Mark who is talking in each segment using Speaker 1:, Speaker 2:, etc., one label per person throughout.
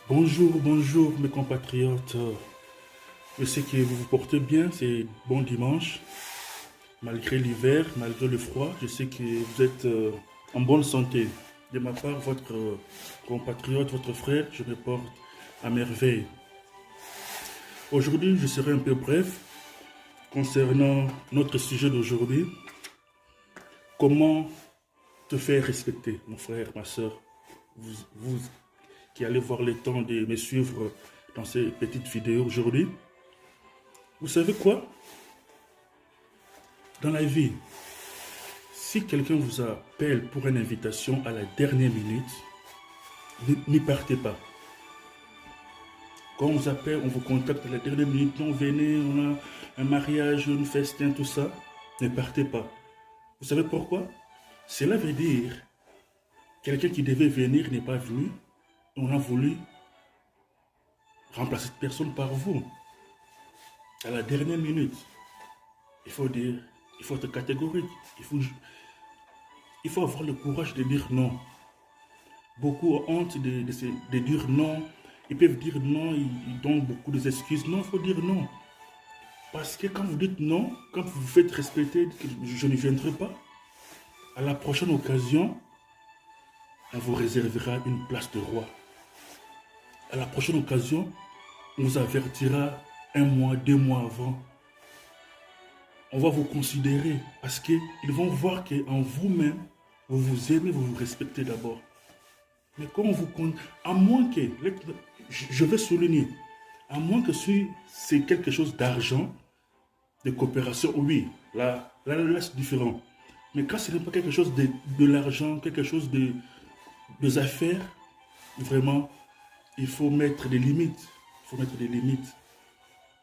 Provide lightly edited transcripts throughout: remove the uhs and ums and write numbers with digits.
Speaker 1: Bonjour, bonjour mes compatriotes. Je sais que vous vous portez bien, c'est bon dimanche. Malgré l'hiver, malgré le froid, je sais que vous êtes en bonne santé. De ma part, votre compatriote, votre frère, je me porte à merveille. Aujourd'hui, je serai un peu bref concernant notre sujet d'aujourd'hui. Comment te faire respecter, mon frère, ma soeur. Vous qui allez voir le temps de me suivre dans ces petites vidéos aujourd'hui. Vous savez quoi? Dans la vie, si quelqu'un vous appelle pour une invitation à la dernière minute, n'y partez pas. Quand on vous appelle, on vous contacte à la dernière minute, non, venez, on a un mariage, un festin, tout ça, ne partez pas. Vous savez pourquoi? Cela veut dire, quelqu'un qui devait venir n'est pas venu, on a voulu remplacer cette personne par vous. À la dernière minute, il faut dire, il faut être catégorique, il faut avoir le courage de dire non. Beaucoup ont honte de dire non. Ils peuvent dire non, ils donnent beaucoup d'excuses. Non, il faut dire non. Parce que quand vous dites non, quand vous vous faites respecter, je ne viendrai pas, à la prochaine occasion, on vous réservera une place de roi. À la prochaine occasion, on vous avertira un mois, 2 mois avant. On va vous considérer parce qu'ils vont voir qu'en vous-même, vous vous aimez, vous vous respectez d'abord. Mais quand on vous compte, à moins que, je vais souligner, à moins que c'est quelque chose d'argent, de coopération, oui, là c'est différent. Mais quand ce n'est pas quelque chose de l'argent, quelque chose de affaires, vraiment, il faut mettre des limites. Il faut mettre des limites.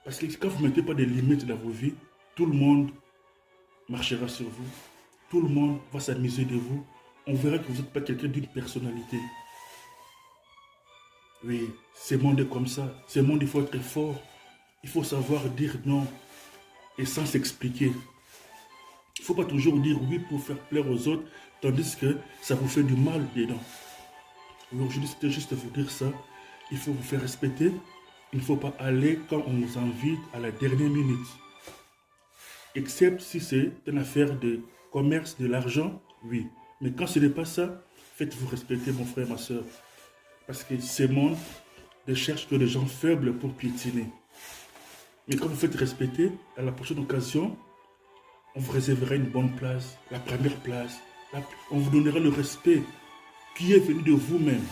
Speaker 1: Parce que quand vous ne mettez pas des limites dans vos vies, tout le monde marchera sur vous. Tout le monde va s'amuser de vous. On verra que vous n'êtes pas quelqu'un d'une personnalité. Oui, ce monde est comme ça. Ce monde, il faut être fort. Il faut savoir dire non et sans s'expliquer. Il ne faut pas toujours dire oui pour faire plaire aux autres, tandis que ça vous fait du mal dedans. Aujourd'hui, c'était juste vous dire ça. Il faut vous faire respecter. Il ne faut pas aller quand on vous invite à la dernière minute. Except si c'est une affaire de commerce, de l'argent, oui. Mais quand ce n'est pas ça, faites-vous respecter, mon frère, ma soeur. Parce que ce monde ne cherche que des gens faibles pour piétiner. Mais quand vous faites respecter, à la prochaine occasion, on vous réservera une bonne place, la première place. On vous donnera le respect qui est venu de vous-même.